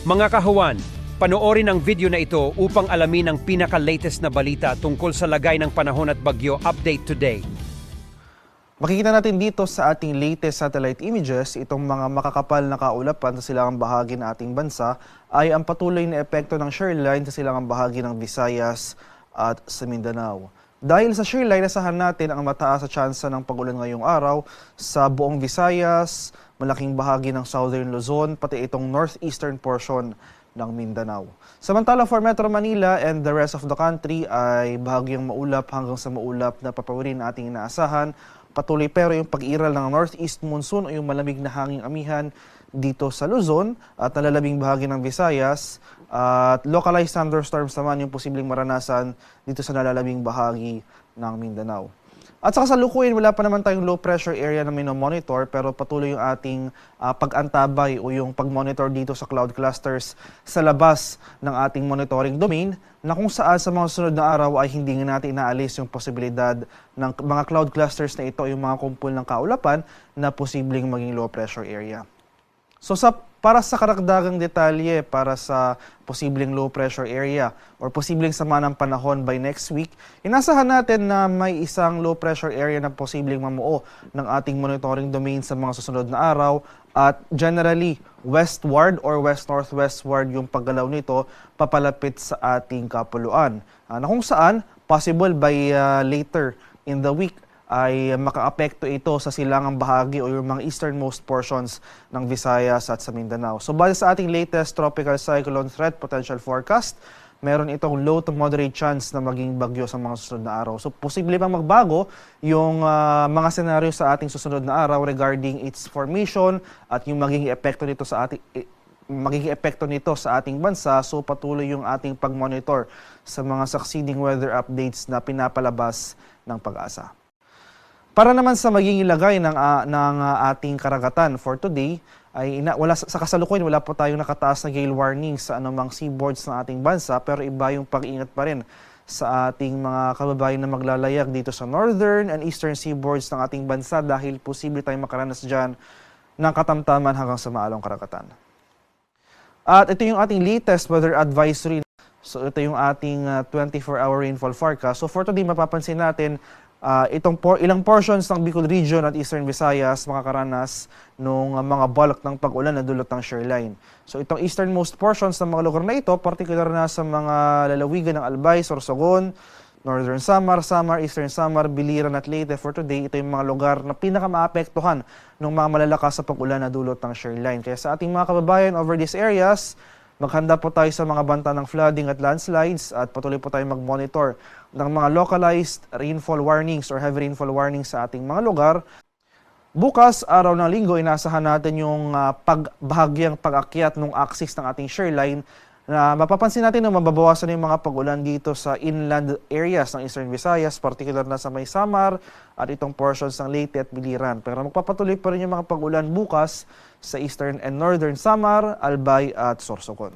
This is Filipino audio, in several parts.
Mga kahuwan, panoorin ang video na ito upang alamin ang pinaka-latest na balita tungkol sa lagay ng panahon at bagyo update today. Makikita natin dito sa ating latest satellite images, itong mga makakapal na kaulapan sa silangang bahagi ng ating bansa ay ang patuloy na epekto ng shearline sa silangang bahagi ng Visayas at sa Mindanao. Dahil sa shearline, asahan natin ang mataas sa tsansa ng pag-ulan ngayong araw sa buong Visayas, malaking bahagi ng Southern Luzon, pati itong northeastern portion ng Mindanao. Samantala for Metro Manila and the rest of the country ay bahagyang maulap hanggang sa maulap na papawirin na ating inaasahan. Patuloy pero yung pag-iral ng northeast monsoon o yung malamig na hanging amihan dito sa Luzon at nalalabing bahagi ng Visayas at localized thunderstorms naman yung posibleng maranasan dito sa nalalabing bahagi ng Mindanao. At sa kasalukuyan, wala pa naman tayong low pressure area na minomonitor pero patuloy yung ating pag-antabay o yung pag-monitor dito sa cloud clusters sa labas ng ating monitoring domain na kung saan sa mga sunod na araw ay hindi nga natin inaalis yung posibilidad ng mga cloud clusters na ito, yung mga kumpul ng kaulapan na posibleng maging low pressure area. So para sa karagdagang detalye para sa posibleng low pressure area or posibleng sama ng panahon by next week, inasahan natin na may isang low pressure area na posibleng mamuo ng ating monitoring domain sa mga susunod na araw at generally westward or west-northwestward yung paggalaw nito papalapit sa ating kapuluan. Na kung saan possible by later in the week ay makaapekto ito sa silangang bahagi o yung mga easternmost portions ng Visayas at sa Mindanao. So base sa ating latest tropical cyclone threat potential forecast, meron itong low to moderate chance na maging bagyo sa mga susunod na araw. So posible pang magbago yung mga senaryo sa ating susunod na araw regarding its formation at yung magiging epekto nito sa ating bansa. So patuloy yung ating pag-monitor sa mga succeeding weather updates na pinapalabas ng Pag-asa. Para naman sa magiging lagay ng ating karagatan for today, ay sa kasalukuyan wala po tayong nakataas na gale warning sa anumang seaboards ng ating bansa pero iba yung pag-iingat pa rin sa ating mga kababayan na maglalayag dito sa northern and eastern seaboards ng ating bansa dahil posible tayong makaranas dyan ng katamtaman hanggang sa maalong karagatan. At ito yung ating latest weather advisory. So ito yung ating 24-hour rainfall forecast. So for today mapapansin natin ilang portions ng Bicol Region at Eastern Visayas makakaranas ng mga bulk ng pag-ulan na dulot ng shearline. So itong easternmost portions ng mga lugar na ito, particular na sa mga lalawigan ng Albay, Sorsogon, Northern Samar, Eastern Samar, Biliran at Leyte for today, ito yung mga lugar na pinakamaapektuhan ng mga malalakas sa pag-ulan na dulot ng shearline. Kaya sa ating mga kababayan over these areas, maghanda po tayo sa mga banta ng flooding at landslides at patuloy po tayo mag-monitor ng mga localized rainfall warnings or heavy rainfall warnings sa ating mga lugar. Bukas, araw ng linggo, inasahan natin yung bahagyang pag-akyat ng axis ng ating shearline na mapapansin natin na mababawasan yung mga pag-ulan dito sa inland areas ng Eastern Visayas, particular na sa may Samar at itong portions ng Leyte at Biliran. Pero magpapatuloy pa rin yung mga pag-ulan bukas sa Eastern and Northern Samar, Albay at Sorsogon.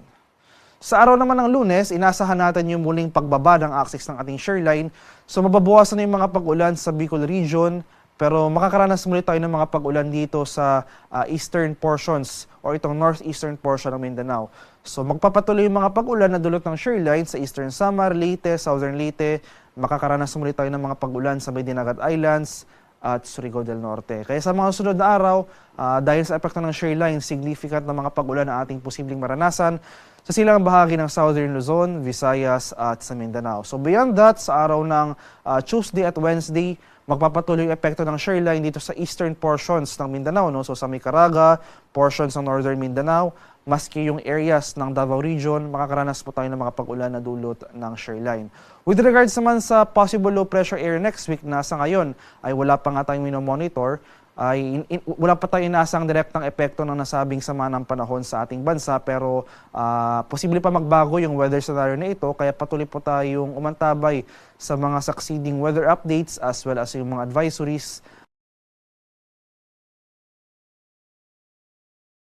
Sa araw naman ng Lunes, inasahan natin yung muling pagbaba ng axis ng ating shearline. So mababawasan na yung mga pag-ulan sa Bicol Region, pero makakaranas muli tayo ng mga pag-ulan dito sa eastern portions o itong northeastern portion ng Mindanao. So magpapatuloy yung mga pag-ulan na dulot ng shearline sa Eastern Samar, Leyte, Southern Leyte. Makakaranas muli tayo ng mga pag-ulan sa Medinagat Islands at Surigao del Norte. Kaya sa mga sunod na araw, dahil sa epekto ng shearline, significant na mga pag-ulan na ating posibleng maranasan sa silangang bahagi ng Southern Luzon, Visayas at sa Mindanao. So beyond that, sa araw ng Tuesday at Wednesday, magpapatuloy yung epekto ng shearline dito sa eastern portions ng Mindanao. No? So sa Micaraga, portions ng Northern Mindanao, maski yung areas ng Davao Region, makakaranas po tayo ng mga pag-ulan na dulot ng shearline. With regards naman sa possible low pressure area next week na sa ngayon ay wala pa nga tayong minomonitor, ay wala pa tayong inaasang direktang epekto ng nasabing sama ng panahon sa ating bansa pero posible pa magbago yung weather scenario na ito kaya patuloy po tayong umantabay sa mga succeeding weather updates as well as yung mga advisories